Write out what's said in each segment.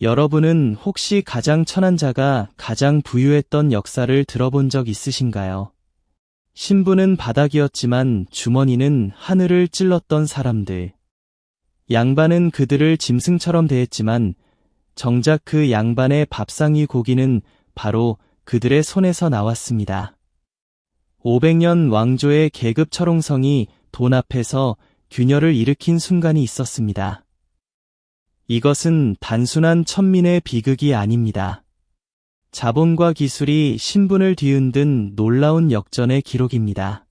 여러분은 혹시 가장 천한 자가 가장 부유했던 역사를 들어본 적 있으신가요? 신부는 바닥이었지만 주머니는 하늘을 찔렀던 사람들. 양반은 그들을 짐승처럼 대했지만 정작 그 양반의 밥상 위 고기는 바로 그들의 손에서 나왔습니다. 500년 왕조의 계급 철옹성이 돈 앞에서 균열을 일으킨 순간이 있었습니다. 이것은 단순한 천민의 비극이 아닙니다. 자본과 기술이 신분을 뒤흔든 놀라운 역전의 기록입니다.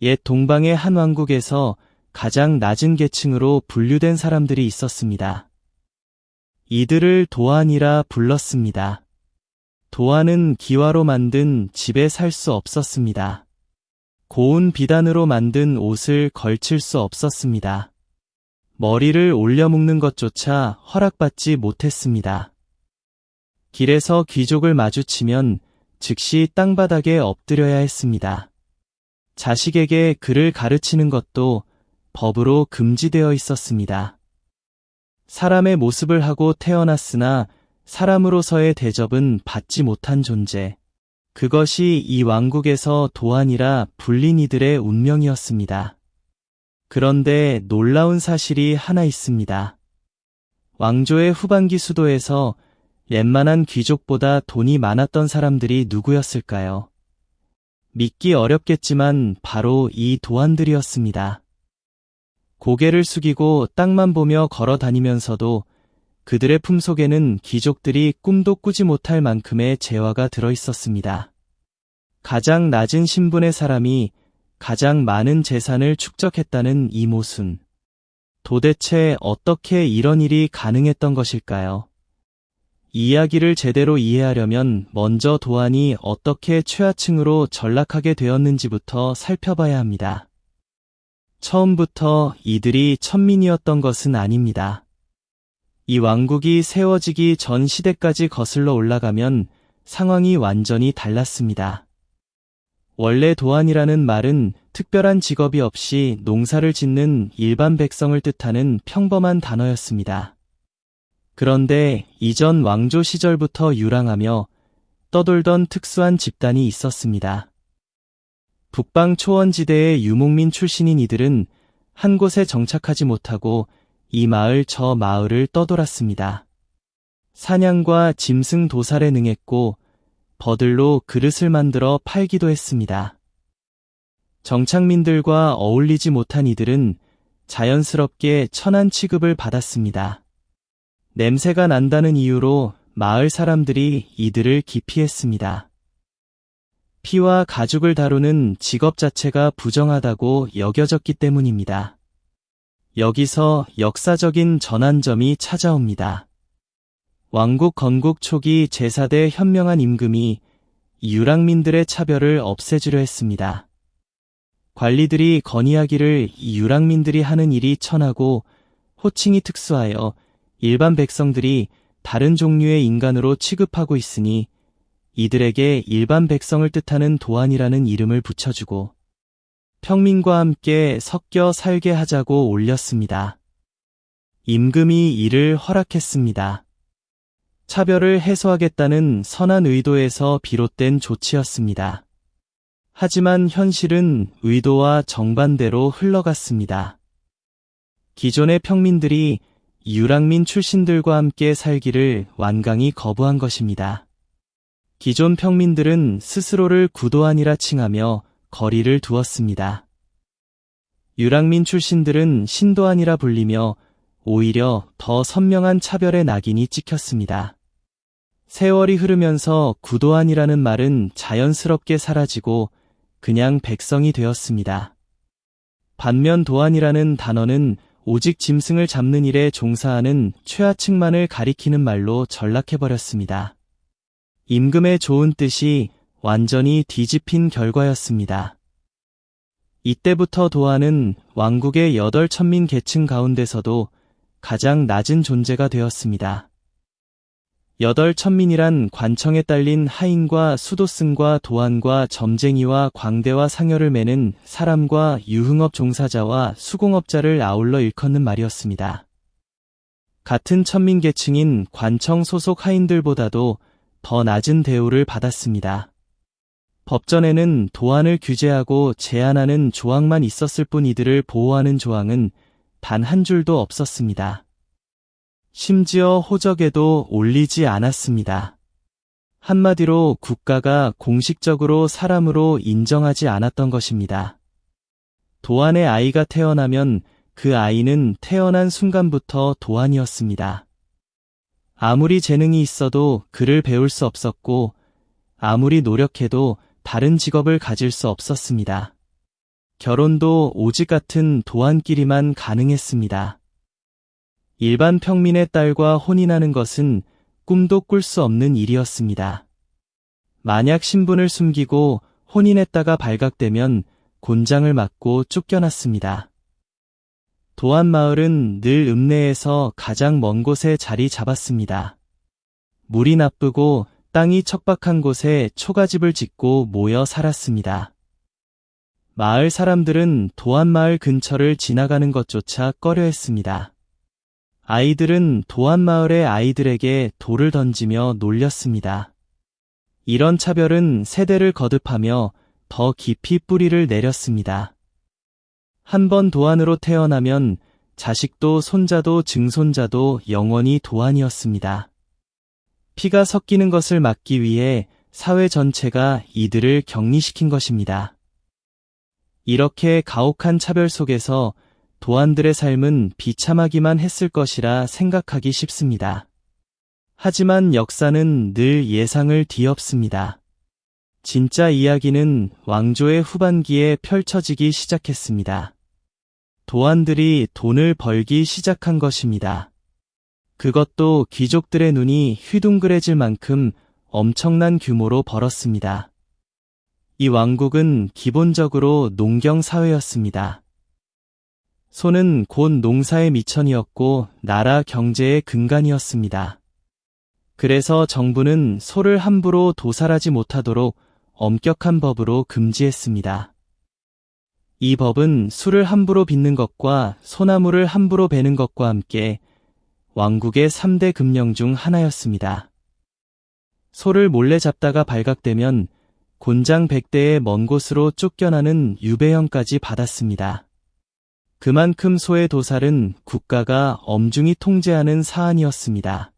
옛 동방의 한 왕국에서 가장 낮은 계층으로 분류된 사람들이 있었습니다. 이들을 도안이라 불렀습니다. 도안은 기와로 만든 집에 살 수 없었습니다. 고운 비단으로 만든 옷을 걸칠 수 없었습니다. 머리를 올려 묶는 것조차 허락받지 못했습니다. 길에서 귀족을 마주치면 즉시 땅바닥에 엎드려야 했습니다. 자식에게 글을 가르치는 것도 법으로 금지되어 있었습니다. 사람의 모습을 하고 태어났으나 사람으로서의 대접은 받지 못한 존재. 그것이 이 왕국에서 도안이라 불린 이들의 운명이었습니다. 그런데 놀라운 사실이 하나 있습니다. 왕조의 후반기 수도에서 웬만한 귀족보다 돈이 많았던 사람들이 누구였을까요? 믿기 어렵겠지만 바로 이 도안들이었습니다. 고개를 숙이고 땅만 보며 걸어 다니면서도 그들의 품속에는 귀족들이 꿈도 꾸지 못할 만큼의 재화가 들어 있었습니다. 가장 낮은 신분의 사람이 가장 많은 재산을 축적했다는 이 모순. 도대체 어떻게 이런 일이 가능했던 것일까요? 이 이야기를 제대로 이해하려면 먼저 도안이 어떻게 최하층으로 전락하게 되었는지부터 살펴봐야 합니다. 처음부터 이들이 천민이었던 것은 아닙니다. 이 왕국이 세워지기 전 시대까지 거슬러 올라가면 상황이 완전히 달랐습니다. 원래 도안이라는 말은 특별한 직업이 없이 농사를 짓는 일반 백성을 뜻하는 평범한 단어였습니다. 그런데 이전 왕조 시절부터 유랑하며 떠돌던 특수한 집단이 있었습니다. 북방 초원지대의 유목민 출신인 이들은 한 곳에 정착하지 못하고 이 마을 저 마을을 떠돌았습니다. 사냥과 짐승 도살에 능했고 버들로 그릇을 만들어 팔기도 했습니다. 정착민들과 어울리지 못한 이들은 자연스럽게 천한 취급을 받았습니다. 냄새가 난다는 이유로 마을 사람들이 이들을 기피했습니다. 피와 가죽을 다루는 직업 자체가 부정하다고 여겨졌기 때문입니다. 여기서 역사적인 전환점이 찾아옵니다. 왕국 건국 초기 제4대 현명한 임금이 유랑민들의 차별을 없애주려 했습니다. 관리들이 건의하기를 이 유랑민들이 하는 일이 천하고 호칭이 특수하여 일반 백성들이 다른 종류의 인간으로 취급하고 있으니 이들에게 일반 백성을 뜻하는 도안이라는 이름을 붙여주고 평민과 함께 섞여 살게 하자고 올렸습니다. 임금이 이를 허락했습니다. 차별을 해소하겠다는 선한 의도에서 비롯된 조치였습니다. 하지만 현실은 의도와 정반대로 흘러갔습니다. 기존의 평민들이 유랑민 출신들과 함께 살기를 완강히 거부한 것입니다. 기존 평민들은 스스로를 구도안이라 칭하며 거리를 두었습니다. 유랑민 출신들은 신도안이라 불리며 오히려 더 선명한 차별의 낙인이 찍혔습니다. 세월이 흐르면서 구도안이라는 말은 자연스럽게 사라지고 그냥 백성이 되었습니다. 반면 도안이라는 단어는 오직 짐승을 잡는 일에 종사하는 최하층만을 가리키는 말로 전락해버렸습니다. 임금의 좋은 뜻이 완전히 뒤집힌 결과였습니다. 이때부터 도안은 왕국의 8천민 계층 가운데서도 가장 낮은 존재가 되었습니다. 8천민이란 관청에 딸린 하인과 수도승과 도안과 점쟁이와 광대와 상여를 매는 사람과 유흥업 종사자와 수공업자를 아울러 일컫는 말이었습니다. 같은 천민계층인 관청 소속 하인들보다도 더 낮은 대우를 받았습니다. 법전에는 도안을 규제하고 제한하는 조항만 있었을 뿐 이들을 보호하는 조항은 단 한 줄도 없었습니다. 심지어 호적에도 올리지 않았습니다. 한마디로 국가가 공식적으로 사람으로 인정하지 않았던 것입니다. 도안의 아이가 태어나면 그 아이는 태어난 순간부터 도안이었습니다. 아무리 재능이 있어도 글을 배울 수 없었고 아무리 노력해도 다른 직업을 가질 수 없었습니다. 결혼도 오직 같은 도안끼리만 가능했습니다. 일반 평민의 딸과 혼인하는 것은 꿈도 꿀 수 없는 일이었습니다. 만약 신분을 숨기고 혼인했다가 발각되면 곤장을 맞고 쫓겨났습니다. 도안 마을은 늘 읍내에서 가장 먼 곳에 자리 잡았습니다. 물이 나쁘고 땅이 척박한 곳에 초가집을 짓고 모여 살았습니다. 마을 사람들은 도안 마을 근처를 지나가는 것조차 꺼려했습니다. 아이들은 도안 마을의 아이들에게 돌을 던지며 놀렸습니다. 이런 차별은 세대를 거듭하며 더 깊이 뿌리를 내렸습니다. 한 번 도안으로 태어나면 자식도 손자도 증손자도 영원히 도안이었습니다. 피가 섞이는 것을 막기 위해 사회 전체가 이들을 격리시킨 것입니다. 이렇게 가혹한 차별 속에서 도안들의 삶은 비참하기만 했을 것이라 생각하기 쉽습니다. 하지만 역사는 늘 예상을 뒤엎습니다. 진짜 이야기는 왕조의 후반기에 펼쳐지기 시작했습니다. 도안들이 돈을 벌기 시작한 것입니다. 그것도 귀족들의 눈이 휘둥그레질 만큼 엄청난 규모로 벌었습니다. 이 왕국은 기본적으로 농경 사회였습니다. 소는 곧 농사의 미천이었고 나라 경제의 근간이었습니다. 그래서 정부는 소를 함부로 도살하지 못하도록 엄격한 법으로 금지했습니다. 이 법은 술을 함부로 빚는 것과 소나무를 함부로 베는 것과 함께 왕국의 3대 금령 중 하나였습니다. 소를 몰래 잡다가 발각되면 곤장 100대의 먼 곳으로 쫓겨나는 유배형까지 받았습니다. 그만큼 소의 도살은 국가가 엄중히 통제하는 사안이었습니다.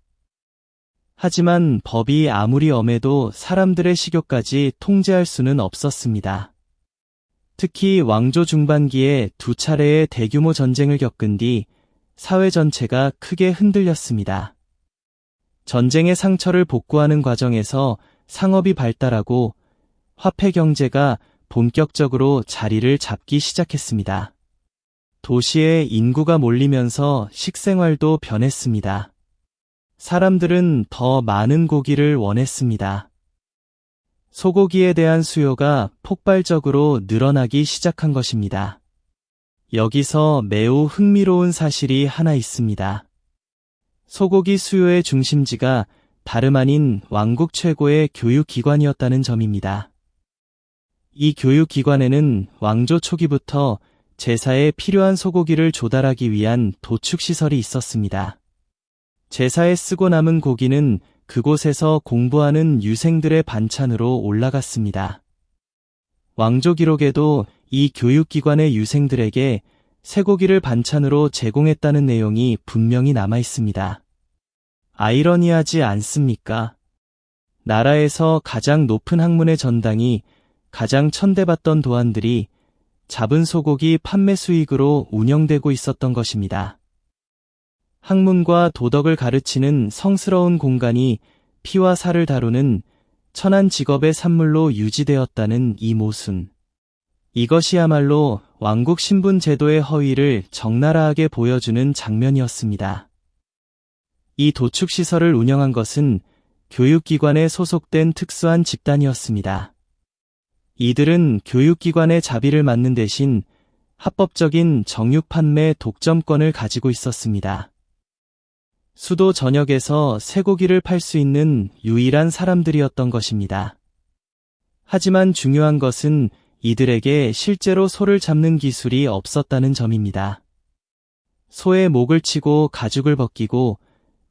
하지만 법이 아무리 엄해도 사람들의 식욕까지 통제할 수는 없었습니다. 특히 왕조 중반기에 2차례의 대규모 전쟁을 겪은 뒤 사회 전체가 크게 흔들렸습니다. 전쟁의 상처를 복구하는 과정에서 상업이 발달하고 화폐 경제가 본격적으로 자리를 잡기 시작했습니다. 도시에 인구가 몰리면서 식생활도 변했습니다. 사람들은 더 많은 고기를 원했습니다. 소고기에 대한 수요가 폭발적으로 늘어나기 시작한 것입니다. 여기서 매우 흥미로운 사실이 하나 있습니다. 소고기 수요의 중심지가 다름 아닌 왕국 최고의 교육기관이었다는 점입니다. 이 교육기관에는 왕조 초기부터 제사에 필요한 소고기를 조달하기 위한 도축시설이 있었습니다. 제사에 쓰고 남은 고기는 그곳에서 공부하는 유생들의 반찬으로 올라갔습니다. 왕조 기록에도 이 교육기관의 유생들에게 쇠고기를 반찬으로 제공했다는 내용이 분명히 남아 있습니다. 아이러니하지 않습니까? 나라에서 가장 높은 학문의 전당이 가장 천대받던 도안들이 잡은 소고기 판매 수익으로 운영되고 있었던 것입니다. 학문과 도덕을 가르치는 성스러운 공간이 피와 살을 다루는 천한 직업의 산물로 유지되었다는 이 모순. 이것이야말로 왕국 신분 제도의 허위를 적나라하게 보여주는 장면이었습니다. 이 도축시설을 운영한 것은 교육기관에 소속된 특수한 집단이었습니다. 이들은 교육기관의 자비를 맡는 대신 합법적인 정육 판매 독점권을 가지고 있었습니다. 수도 전역에서 쇠고기를 팔 수 있는 유일한 사람들이었던 것입니다. 하지만 중요한 것은 이들에게 실제로 소를 잡는 기술이 없었다는 점입니다. 소의 목을 치고 가죽을 벗기고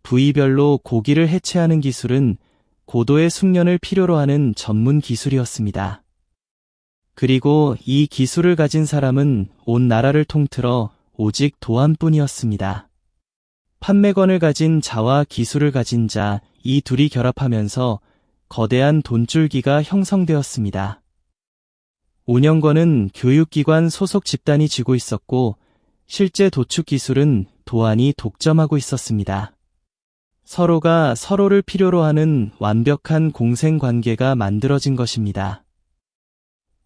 부위별로 고기를 해체하는 기술은 고도의 숙련을 필요로 하는 전문 기술이었습니다. 그리고 이 기술을 가진 사람은 온 나라를 통틀어 오직 도안뿐이었습니다. 판매권을 가진 자와 기술을 가진 자, 이 둘이 결합하면서 거대한 돈줄기가 형성되었습니다. 운영권은 교육기관 소속 집단이 쥐고 있었고 실제 도축 기술은 도안이 독점하고 있었습니다. 서로가 서로를 필요로 하는 완벽한 공생관계가 만들어진 것입니다.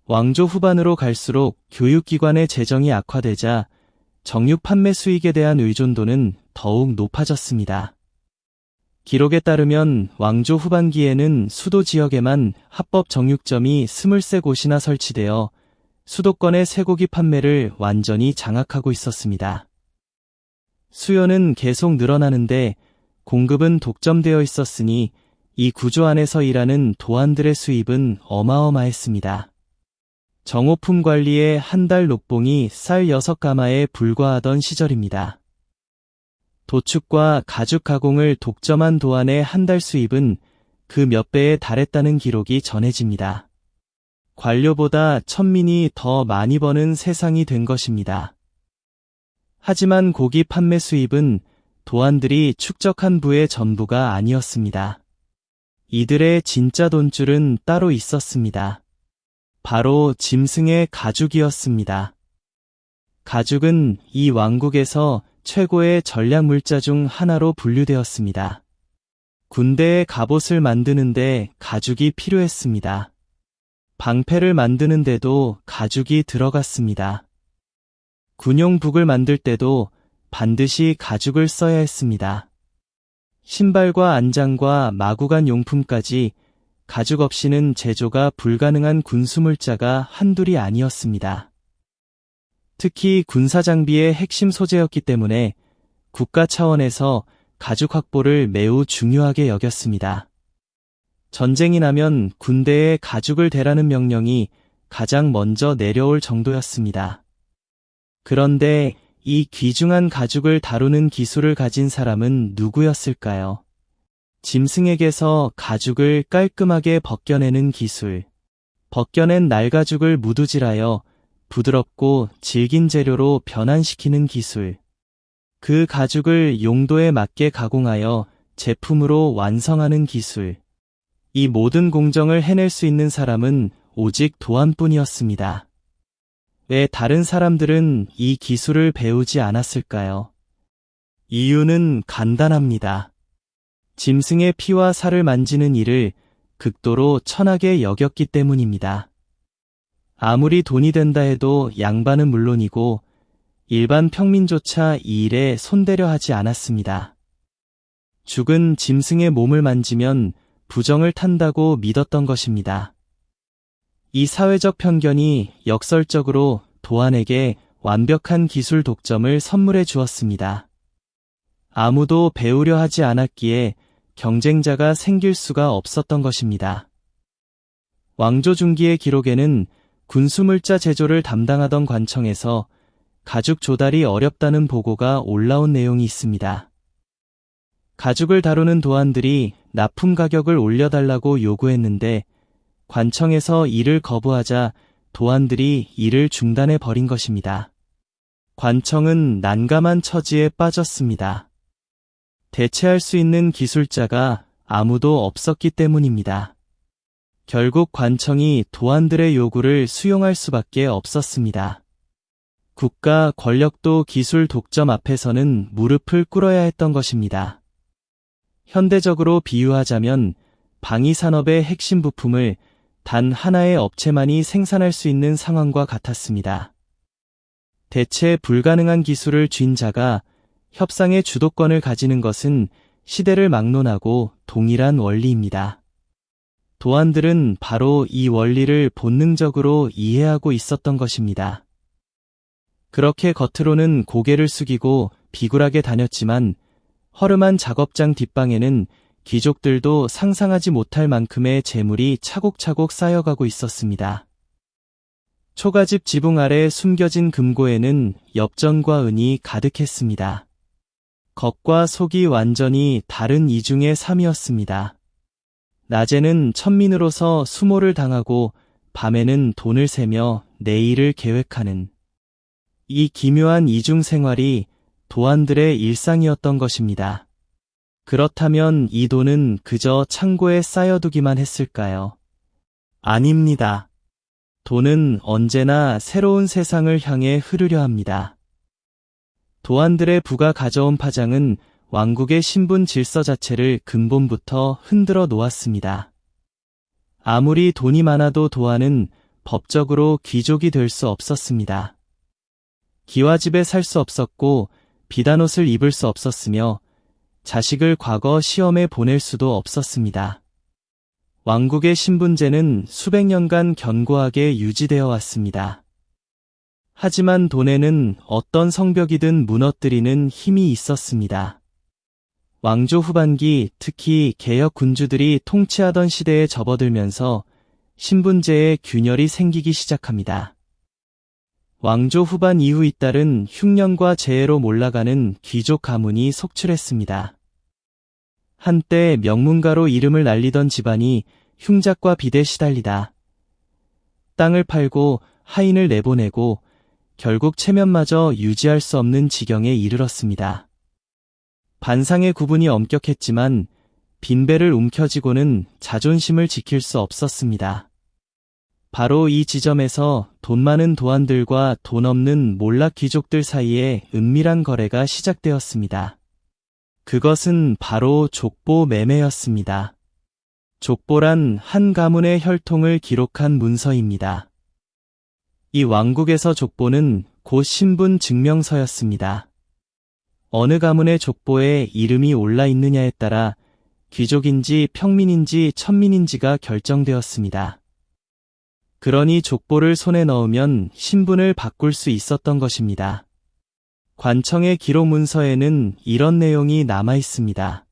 왕조 후반으로 갈수록 교육기관의 재정이 악화되자 정육 판매 수익에 대한 의존도는 더욱 높아졌습니다. 기록에 따르면 왕조 후반기에는 수도 지역에만 합법 정육점이 23곳이나 설치되어 수도권의 쇠고기 판매를 완전히 장악하고 있었습니다. 수요는 계속 늘어나는데 공급은 독점되어 있었으니 이 구조 안에서 일하는 도안들의 수입은 어마어마했습니다. 정호품 관리에 한 달 녹봉이 쌀 6가마에 불과하던 시절입니다. 도축과 가죽 가공을 독점한 도안의 한 달 수입은 그 몇 배에 달했다는 기록이 전해집니다. 관료보다 천민이 더 많이 버는 세상이 된 것입니다. 하지만 고기 판매 수입은 도안들이 축적한 부의 전부가 아니었습니다. 이들의 진짜 돈줄은 따로 있었습니다. 바로 짐승의 가죽이었습니다. 가죽은 이 왕국에서 최고의 전략 물자 중 하나로 분류되었습니다. 군대의 갑옷을 만드는데 가죽이 필요했습니다. 방패를 만드는데도 가죽이 들어갔습니다. 군용북을 만들 때도 반드시 가죽을 써야 했습니다. 신발과 안장과 마구간 용품까지 가죽 없이는 제조가 불가능한 군수물자가 한둘이 아니었습니다. 특히 군사장비의 핵심 소재였기 때문에 국가 차원에서 가죽 확보를 매우 중요하게 여겼습니다. 전쟁이 나면 군대에 가죽을 대라는 명령이 가장 먼저 내려올 정도였습니다. 그런데 이 귀중한 가죽을 다루는 기술을 가진 사람은 누구였을까요? 짐승에게서 가죽을 깔끔하게 벗겨내는 기술. 벗겨낸 날가죽을 무두질하여 부드럽고 질긴 재료로 변환시키는 기술. 그 가죽을 용도에 맞게 가공하여 제품으로 완성하는 기술. 이 모든 공정을 해낼 수 있는 사람은 오직 도안뿐이었습니다. 왜 다른 사람들은 이 기술을 배우지 않았을까요? 이유는 간단합니다. 짐승의 피와 살을 만지는 일을 극도로 천하게 여겼기 때문입니다. 아무리 돈이 된다 해도 양반은 물론이고 일반 평민조차 이 일에 손대려 하지 않았습니다. 죽은 짐승의 몸을 만지면 부정을 탄다고 믿었던 것입니다. 이 사회적 편견이 역설적으로 도안에게 완벽한 기술 독점을 선물해 주었습니다. 아무도 배우려 하지 않았기에 경쟁자가 생길 수가 없었던 것입니다. 왕조 중기의 기록에는 군수물자 제조를 담당하던 관청에서 가죽 조달이 어렵다는 보고가 올라온 내용이 있습니다. 가죽을 다루는 도안들이 납품 가격을 올려달라고 요구했는데 관청에서 이를 거부하자 도안들이 이를 중단해 버린 것입니다. 관청은 난감한 처지에 빠졌습니다. 대체할 수 있는 기술자가 아무도 없었기 때문입니다. 결국 관청이 도안들의 요구를 수용할 수밖에 없었습니다. 국가 권력도 기술 독점 앞에서는 무릎을 꿇어야 했던 것입니다. 현대적으로 비유하자면 방위산업의 핵심 부품을 단 하나의 업체만이 생산할 수 있는 상황과 같았습니다. 대체 불가능한 기술을 쥔 자가 협상의 주도권을 가지는 것은 시대를 막론하고 동일한 원리입니다. 도안들은 바로 이 원리를 본능적으로 이해하고 있었던 것입니다. 그렇게 겉으로는 고개를 숙이고 비굴하게 다녔지만 허름한 작업장 뒷방에는 귀족들도 상상하지 못할 만큼의 재물이 차곡차곡 쌓여가고 있었습니다. 초가집 지붕 아래 숨겨진 금고에는 엽전과 은이 가득했습니다. 겉과 속이 완전히 다른 이중의 삶이었습니다. 낮에는 천민으로서 수모를 당하고 밤에는 돈을 세며 내일을 계획하는 이 기묘한 이중 생활이 도안들의 일상이었던 것입니다. 그렇다면 이 돈은 그저 창고에 쌓여두기만 했을까요? 아닙니다. 돈은 언제나 새로운 세상을 향해 흐르려 합니다. 도안들의 부가 가져온 파장은 왕국의 신분 질서 자체를 근본부터 흔들어 놓았습니다. 아무리 돈이 많아도 도안은 법적으로 귀족이 될 수 없었습니다. 기와집에 살 수 없었고 비단옷을 입을 수 없었으며 자식을 과거 시험에 보낼 수도 없었습니다. 왕국의 신분제는 수백 년간 견고하게 유지되어 왔습니다. 하지만 돈에는 어떤 성벽이든 무너뜨리는 힘이 있었습니다. 왕조 후반기, 특히 개혁 군주들이 통치하던 시대에 접어들면서 신분제에 균열이 생기기 시작합니다. 왕조 후반 이후 잇따른 흉년과 재해로 몰락하는 귀족 가문이 속출했습니다. 한때 명문가로 이름을 날리던 집안이 흉작과 빚에 시달리다 땅을 팔고 하인을 내보내고 결국 체면마저 유지할 수 없는 지경에 이르렀습니다. 반상의 구분이 엄격했지만 빈배를 움켜쥐고는 자존심을 지킬 수 없었습니다. 바로 이 지점에서 돈 많은 도안들과 돈 없는 몰락 귀족들 사이에 은밀한 거래가 시작되었습니다. 그것은 바로 족보 매매였습니다. 족보란 한 가문의 혈통을 기록한 문서입니다. 이 왕국에서 족보는 곧 신분 증명서였습니다. 어느 가문의 족보에 이름이 올라 있느냐에 따라 귀족인지 평민인지 천민인지가 결정되었습니다. 그러니 족보를 손에 넣으면 신분을 바꿀 수 있었던 것입니다. 관청의 기록 문서에는 이런 내용이 남아 있습니다.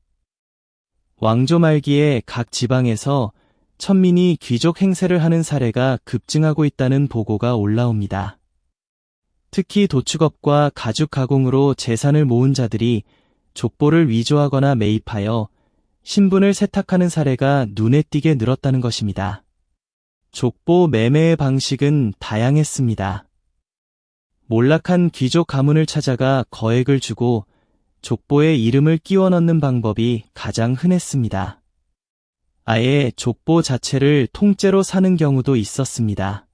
왕조 말기에 각 지방에서 천민이 귀족 행세를 하는 사례가 급증하고 있다는 보고가 올라옵니다. 특히 도축업과 가죽 가공으로 재산을 모은 자들이 족보를 위조하거나 매입하여 신분을 세탁하는 사례가 눈에 띄게 늘었다는 것입니다. 족보 매매의 방식은 다양했습니다. 몰락한 귀족 가문을 찾아가 거액을 주고 족보에 이름을 끼워 넣는 방법이 가장 흔했습니다. 아예 족보 자체를 통째로 사는 경우도 있었습니다.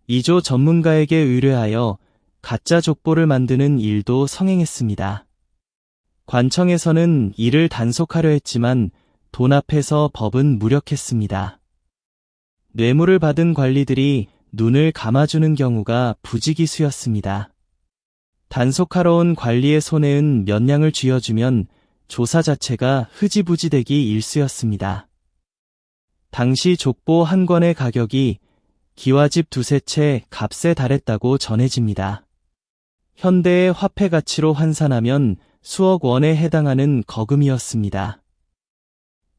이조 전문가에게 의뢰하여 가짜 족보를 만드는 일도 성행했습니다. 관청에서는 이를 단속하려 했지만 돈 앞에서 법은 무력했습니다. 뇌물을 받은 관리들이 눈을 감아주는 경우가 부지기수였습니다. 단속하러 온 관리의 손해은 몇 냥을 쥐어주면 조사 자체가 흐지부지되기 일쑤였습니다. 당시 족보 한 권의 가격이 기와집 두세 채 값에 달했다고 전해집니다. 현대의 화폐 가치로 환산하면 수억 원에 해당하는 거금이었습니다.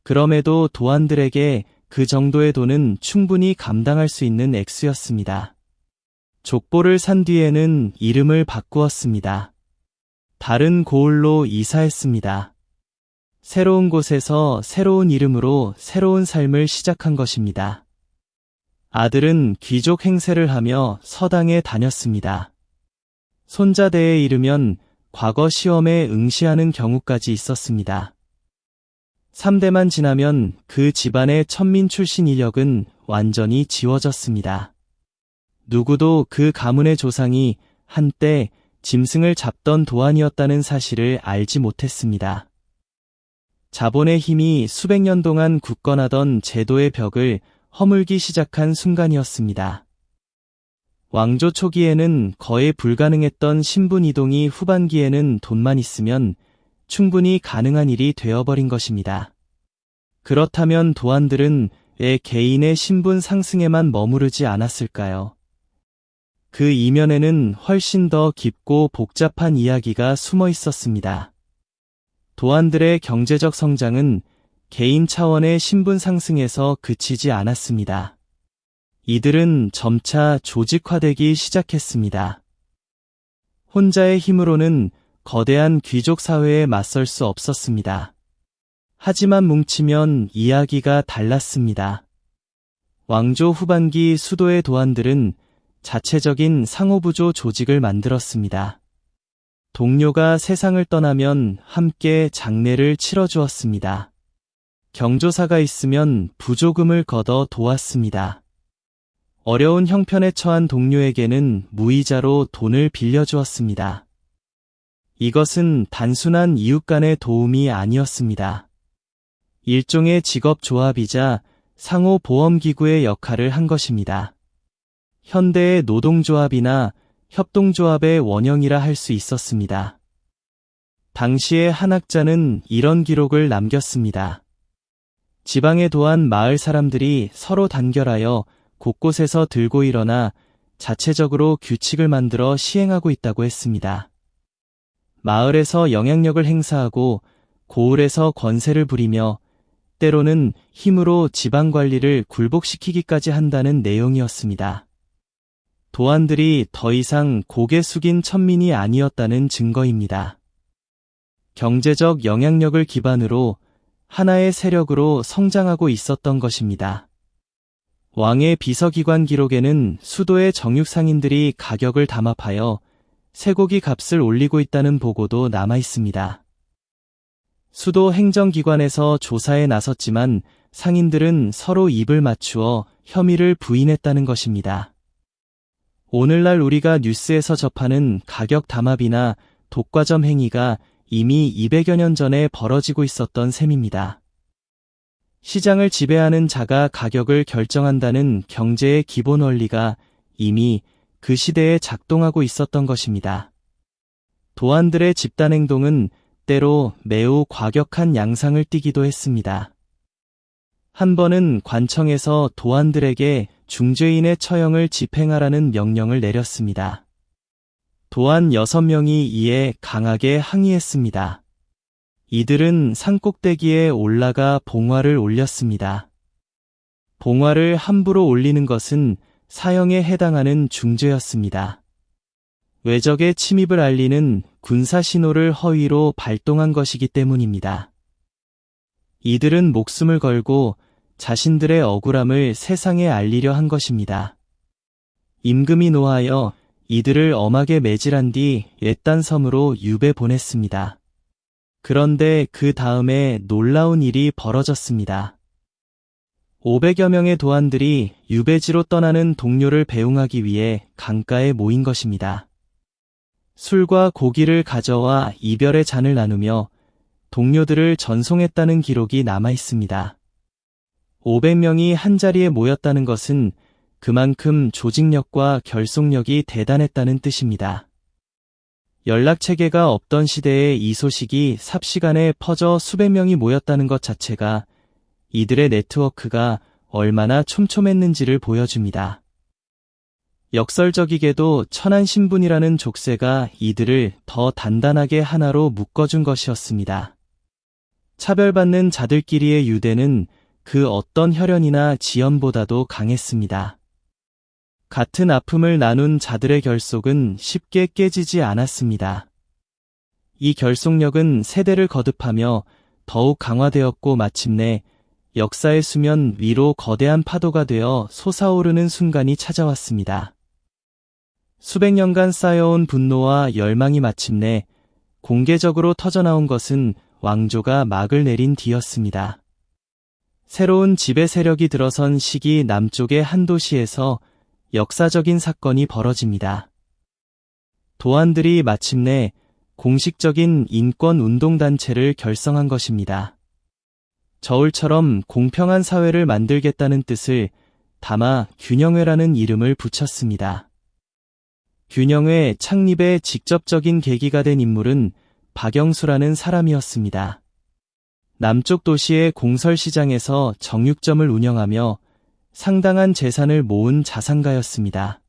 그럼에도 도안들에게 그 정도의 돈은 충분히 감당할 수 있는 액수였습니다. 족보를 산 뒤에는 이름을 바꾸었습니다. 다른 고을로 이사했습니다. 새로운 곳에서 새로운 이름으로 새로운 삶을 시작한 것입니다. 아들은 귀족 행세를 하며 서당에 다녔습니다. 손자대에 이르면 과거 시험에 응시하는 경우까지 있었습니다. 3대만 지나면 그 집안의 천민 출신 이력은 완전히 지워졌습니다. 누구도 그 가문의 조상이 한때 짐승을 잡던 도안이었다는 사실을 알지 못했습니다. 자본의 힘이 수백 년 동안 굳건하던 제도의 벽을 허물기 시작한 순간이었습니다. 왕조 초기에는 거의 불가능했던 신분 이동이 후반기에는 돈만 있으면 충분히 가능한 일이 되어버린 것입니다. 그렇다면 도안들은 왜 개인의 신분 상승에만 머무르지 않았을까요? 그 이면에는 훨씬 더 깊고 복잡한 이야기가 숨어 있었습니다. 도안들의 경제적 성장은 개인 차원의 신분 상승에서 그치지 않았습니다. 이들은 점차 조직화되기 시작했습니다. 혼자의 힘으로는 거대한 귀족 사회에 맞설 수 없었습니다. 하지만 뭉치면 이야기가 달랐습니다. 왕조 후반기 수도의 도안들은 자체적인 상호부조 조직을 만들었습니다. 동료가 세상을 떠나면 함께 장례를 치러주었습니다. 경조사가 있으면 부조금을 걷어 도왔습니다. 어려운 형편에 처한 동료에게는 무이자로 돈을 빌려주었습니다. 이것은 단순한 이웃 간의 도움이 아니었습니다. 일종의 직업조합이자 상호보험기구의 역할을 한 것입니다. 현대의 노동조합이나 협동조합의 원형이라 할 수 있었습니다. 당시의 한학자는 이런 기록을 남겼습니다. 지방의 도안 마을 사람들이 서로 단결하여 곳곳에서 들고 일어나 자체적으로 규칙을 만들어 시행하고 있다고 했습니다. 마을에서 영향력을 행사하고 고을에서 권세를 부리며 때로는 힘으로 지방 관리를 굴복시키기까지 한다는 내용이었습니다. 도안들이 더 이상 고개 숙인 천민이 아니었다는 증거입니다. 경제적 영향력을 기반으로 하나의 세력으로 성장하고 있었던 것입니다. 왕의 비서기관 기록에는 수도의 정육상인들이 가격을 담합하여 쇠고기 값을 올리고 있다는 보고도 남아 있습니다. 수도 행정기관에서 조사에 나섰지만 상인들은 서로 입을 맞추어 혐의를 부인했다는 것입니다. 오늘날 우리가 뉴스에서 접하는 가격 담합이나 독과점 행위가 이미 200여 년 전에 벌어지고 있었던 셈입니다. 시장을 지배하는 자가 가격을 결정한다는 경제의 기본 원리가 이미 그 시대에 작동하고 있었던 것입니다. 도안들의 집단 행동은 때로 매우 과격한 양상을 띠기도 했습니다. 한 번은 관청에서 도안들에게 중죄인의 처형을 집행하라는 명령을 내렸습니다. 도안 6명이 이에 강하게 항의했습니다. 이들은 산꼭대기에 올라가 봉화를 올렸습니다. 봉화를 함부로 올리는 것은 사형에 해당하는 중죄였습니다. 외적의 침입을 알리는 군사 신호를 허위로 발동한 것이기 때문입니다. 이들은 목숨을 걸고 자신들의 억울함을 세상에 알리려 한 것입니다. 임금이 노하여 이들을 엄하게 매질한 뒤 외딴 섬으로 유배 보냈습니다. 그런데 그 다음에 놀라운 일이 벌어졌습니다. 500여 명의 도안들이 유배지로 떠나는 동료를 배웅하기 위해 강가에 모인 것입니다. 술과 고기를 가져와 이별의 잔을 나누며 동료들을 전송했다는 기록이 남아 있습니다. 500명이 한자리에 모였다는 것은 그만큼 조직력과 결속력이 대단했다는 뜻입니다. 연락체계가 없던 시대에 이 소식이 삽시간에 퍼져 수백 명이 모였다는 것 자체가 이들의 네트워크가 얼마나 촘촘했는지를 보여줍니다. 역설적이게도 천안신분이라는 족쇄가 이들을 더 단단하게 하나로 묶어준 것이었습니다. 차별받는 자들끼리의 유대는 그 어떤 혈연이나 지연보다도 강했습니다. 같은 아픔을 나눈 자들의 결속은 쉽게 깨지지 않았습니다. 이 결속력은 세대를 거듭하며 더욱 강화되었고 마침내 역사의 수면 위로 거대한 파도가 되어 솟아오르는 순간이 찾아왔습니다. 수백 년간 쌓여온 분노와 열망이 마침내 공개적으로 터져나온 것은 왕조가 막을 내린 뒤였습니다. 새로운 지배 세력이 들어선 시기 남쪽의 한 도시에서 역사적인 사건이 벌어집니다. 도안들이 마침내 공식적인 인권운동단체를 결성한 것입니다. 저울처럼 공평한 사회를 만들겠다는 뜻을 담아 균형회라는 이름을 붙였습니다. 균형회 창립의 직접적인 계기가 된 인물은 박영수라는 사람이었습니다. 남쪽 도시의 공설시장에서 정육점을 운영하며 상당한 재산을 모은 자산가였습니다.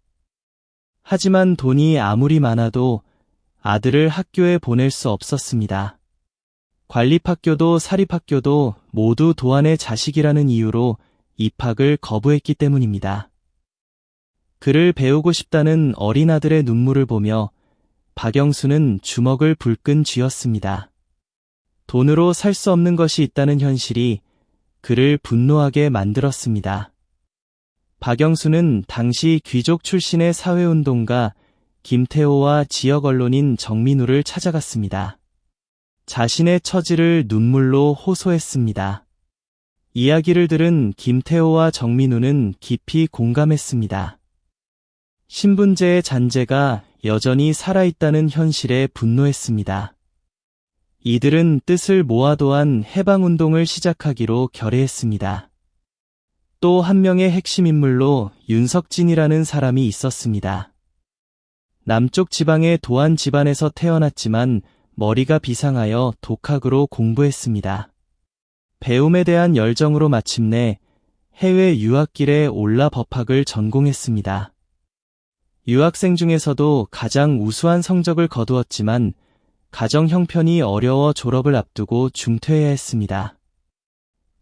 하지만 돈이 아무리 많아도 아들을 학교에 보낼 수 없었습니다. 관립학교도 사립학교도 모두 도안의 자식이라는 이유로 입학을 거부했기 때문입니다. 그를 배우고 싶다는 어린아들의 눈물을 보며 박영수는 주먹을 불끈 쥐었습니다. 돈으로 살 수 없는 것이 있다는 현실이 그를 분노하게 만들었습니다. 박영수는 당시 귀족 출신의 사회운동가 김태호와 지역 언론인 정민우를 찾아갔습니다. 자신의 처지를 눈물로 호소했습니다. 이야기를 들은 김태호와 정민우는 깊이 공감했습니다. 신분제의 잔재가 여전히 살아있다는 현실에 분노했습니다. 이들은 뜻을 모아도한 해방운동을 시작하기로 결의했습니다. 또 한 명의 핵심 인물로 윤석진이라는 사람이 있었습니다. 남쪽 지방의 도안 집안에서 태어났지만 머리가 비상하여 독학으로 공부했습니다. 배움에 대한 열정으로 마침내 해외 유학길에 올라 법학을 전공했습니다. 유학생 중에서도 가장 우수한 성적을 거두었지만 가정 형편이 어려워 졸업을 앞두고 중퇴해야 했습니다.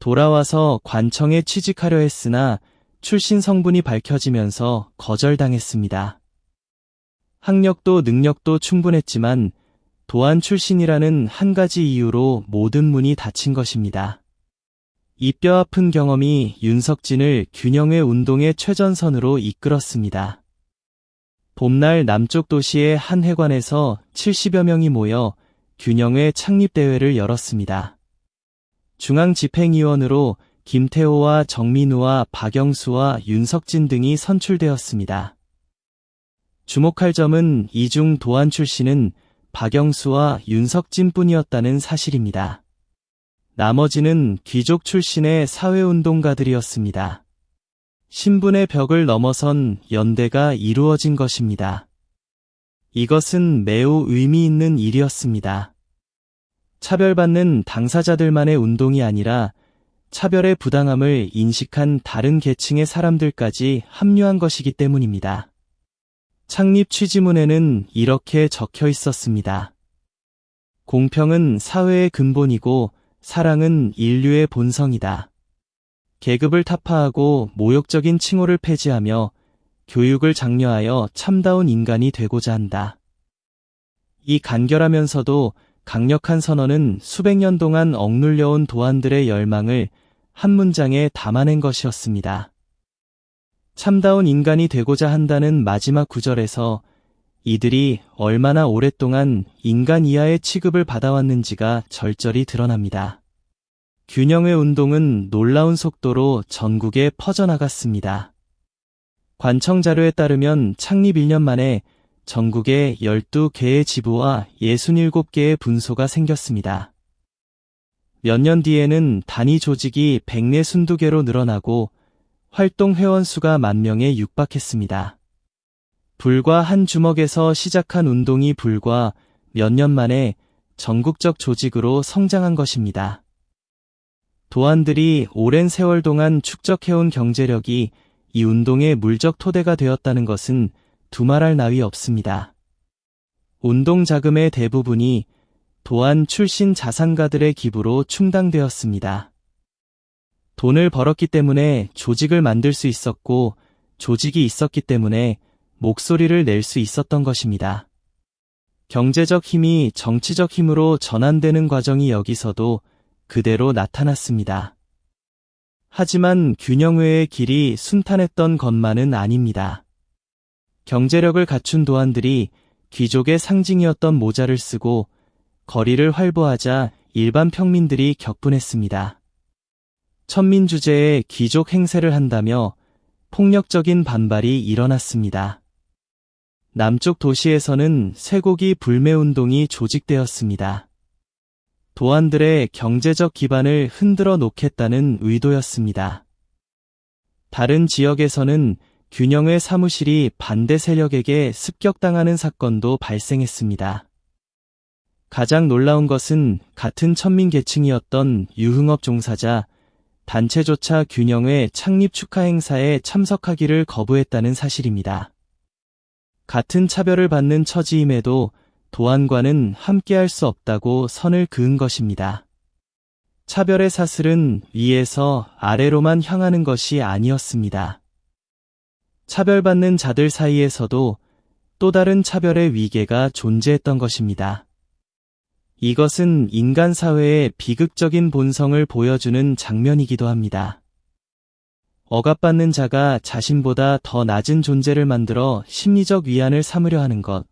돌아와서 관청에 취직하려 했으나 출신 성분이 밝혀지면서 거절당했습니다. 학력도 능력도 충분했지만 도안 출신이라는 한 가지 이유로 모든 문이 닫힌 것입니다. 이 뼈아픈 경험이 윤석진을 균형의 운동의 최전선으로 이끌었습니다. 봄날 남쪽 도시의 한 회관에서 70여 명이 모여 균형회 창립대회를 열었습니다. 중앙집행위원으로 김태호와 정민우와 박영수와 윤석진 등이 선출되었습니다. 주목할 점은 이중 도안 출신은 박영수와 윤석진 뿐이었다는 사실입니다. 나머지는 귀족 출신의 사회운동가들이었습니다. 신분의 벽을 넘어선 연대가 이루어진 것입니다. 이것은 매우 의미 있는 일이었습니다. 차별받는 당사자들만의 운동이 아니라 차별의 부당함을 인식한 다른 계층의 사람들까지 합류한 것이기 때문입니다. 창립 취지문에는 이렇게 적혀 있었습니다. 공평은 사회의 근본이고 사랑은 인류의 본성이다. 계급을 타파하고 모욕적인 칭호를 폐지하며 교육을 장려하여 참다운 인간이 되고자 한다. 이 간결하면서도 강력한 선언은 수백 년 동안 억눌려온 도안들의 열망을 한 문장에 담아낸 것이었습니다. 참다운 인간이 되고자 한다는 마지막 구절에서 이들이 얼마나 오랫동안 인간 이하의 취급을 받아왔는지가 절절히 드러납니다. 균형의 운동은 놀라운 속도로 전국에 퍼져나갔습니다. 관청 자료에 따르면 창립 1년 만에 전국에 12개의 지부와 67개의 분소가 생겼습니다. 몇 년 뒤에는 단위 조직이 142개로 늘어나고 활동 회원 수가 10,000명에 육박했습니다. 불과 한 주먹에서 시작한 운동이 불과 몇 년 만에 전국적 조직으로 성장한 것입니다. 도안들이 오랜 세월 동안 축적해온 경제력이 이 운동의 물적 토대가 되었다는 것은 두말할 나위 없습니다. 운동 자금의 대부분이 도안 출신 자산가들의 기부로 충당되었습니다. 돈을 벌었기 때문에 조직을 만들 수 있었고 조직이 있었기 때문에 목소리를 낼 수 있었던 것입니다. 경제적 힘이 정치적 힘으로 전환되는 과정이 여기서도 그대로 나타났습니다. 하지만 균형회의 길이 순탄했던 것만은 아닙니다. 경제력을 갖춘 도안들이 귀족의 상징이었던 모자를 쓰고 거리를 활보하자 일반 평민들이 격분했습니다. 천민 주제에 귀족 행세를 한다며 폭력적인 반발이 일어났습니다. 남쪽 도시에서는 쇠고기 불매운동이 조직되었습니다. 도안들의 경제적 기반을 흔들어 놓겠다는 의도였습니다. 다른 지역에서는 균형회 사무실이 반대 세력에게 습격당하는 사건도 발생했습니다. 가장 놀라운 것은 같은 천민 계층이었던 유흥업 종사자, 단체조차 균형회 창립 축하 행사에 참석하기를 거부했다는 사실입니다. 같은 차별을 받는 처지임에도 도안과는 함께할 수 없다고 선을 그은 것입니다. 차별의 사슬은 위에서 아래로만 향하는 것이 아니었습니다. 차별받는 자들 사이에서도 또 다른 차별의 위계가 존재했던 것입니다. 이것은 인간 사회의 비극적인 본성을 보여주는 장면이기도 합니다. 억압받는 자가 자신보다 더 낮은 존재를 만들어 심리적 위안을 삼으려 하는 것.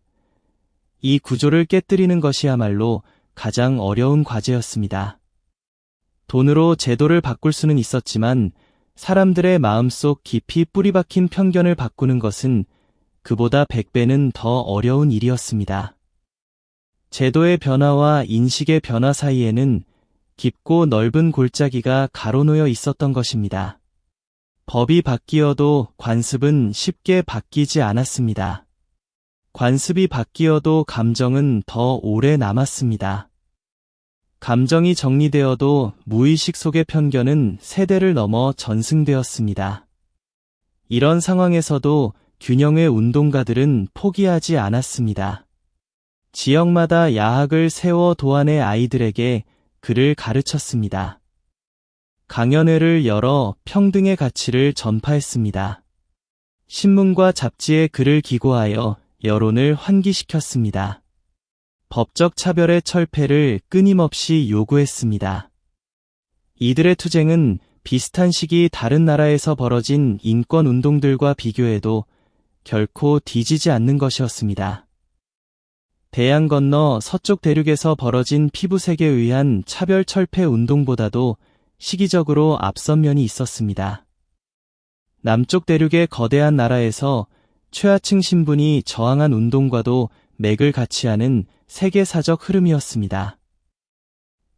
이 구조를 깨뜨리는 것이야말로 가장 어려운 과제였습니다. 돈으로 제도를 바꿀 수는 있었지만 사람들의 마음속 깊이 뿌리박힌 편견을 바꾸는 것은 그보다 100배는 더 어려운 일이었습니다. 제도의 변화와 인식의 변화 사이에는 깊고 넓은 골짜기가 가로놓여 있었던 것입니다. 법이 바뀌어도 관습은 쉽게 바뀌지 않았습니다. 관습이 바뀌어도 감정은 더 오래 남았습니다. 감정이 정리되어도 무의식 속의 편견은 세대를 넘어 전승되었습니다. 이런 상황에서도 균형의 운동가들은 포기하지 않았습니다. 지역마다 야학을 세워 도안의 아이들에게 글을 가르쳤습니다. 강연회를 열어 평등의 가치를 전파했습니다. 신문과 잡지에 글을 기고하여 여론을 환기시켰습니다. 법적 차별의 철폐를 끊임없이 요구했습니다. 이들의 투쟁은 비슷한 시기 다른 나라에서 벌어진 인권 운동들과 비교해도 결코 뒤지지 않는 것이었습니다. 대양 건너 서쪽 대륙에서 벌어진 피부색에 의한 차별 철폐 운동보다도 시기적으로 앞선 면이 있었습니다. 남쪽 대륙의 거대한 나라에서 최하층 신분이 저항한 운동과도 맥을 같이 하는 세계사적 흐름이었습니다.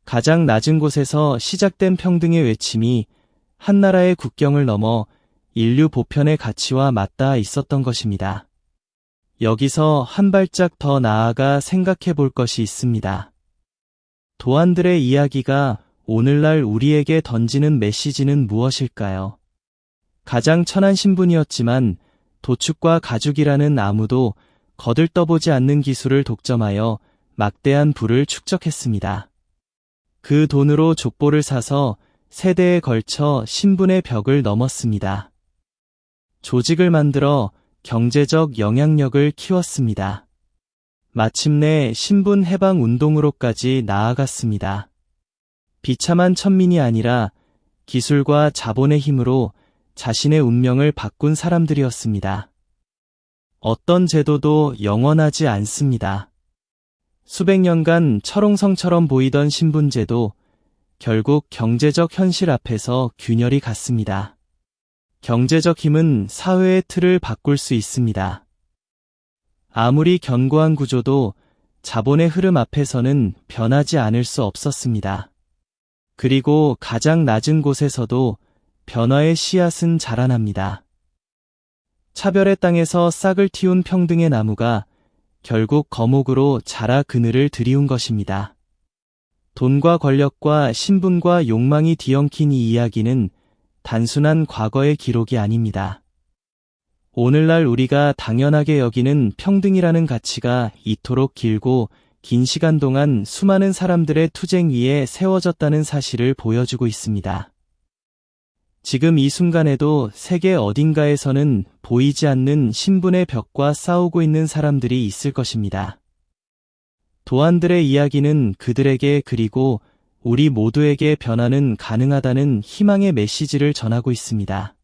가장 낮은 곳에서 시작된 평등의 외침이 한 나라의 국경을 넘어 인류 보편의 가치와 맞닿아 있었던 것입니다. 여기서 한 발짝 더 나아가 생각해 볼 것이 있습니다. 도안들의 이야기가 오늘날 우리에게 던지는 메시지는 무엇일까요? 가장 천한 신분이었지만 도축과 가죽이라는 아무도 거들떠보지 않는 기술을 독점하여 막대한 부를 축적했습니다. 그 돈으로 족보를 사서 세대에 걸쳐 신분의 벽을 넘었습니다. 조직을 만들어 경제적 영향력을 키웠습니다. 마침내 신분 해방 운동으로까지 나아갔습니다. 비참한 천민이 아니라 기술과 자본의 힘으로 자신의 운명을 바꾼 사람들이었습니다. 어떤 제도도 영원하지 않습니다. 수백 년간 철옹성처럼 보이던 신분제도 결국 경제적 현실 앞에서 균열이 갔습니다. 경제적 힘은 사회의 틀을 바꿀 수 있습니다. 아무리 견고한 구조도 자본의 흐름 앞에서는 변하지 않을 수 없었습니다. 그리고 가장 낮은 곳에서도 변화의 씨앗은 자라납니다. 차별의 땅에서 싹을 틔운 평등의 나무가 결국 거목으로 자라 그늘을 들이운 것입니다. 돈과 권력과 신분과 욕망이 뒤엉킨 이 이야기는 단순한 과거의 기록이 아닙니다. 오늘날 우리가 당연하게 여기는 평등이라는 가치가 이토록 길고 긴 시간 동안 수많은 사람들의 투쟁 위에 세워졌다는 사실을 보여주고 있습니다. 지금 이 순간에도 세계 어딘가에서는 보이지 않는 신분의 벽과 싸우고 있는 사람들이 있을 것입니다. 도안들의 이야기는 그들에게 그리고 우리 모두에게 변화는 가능하다는 희망의 메시지를 전하고 있습니다.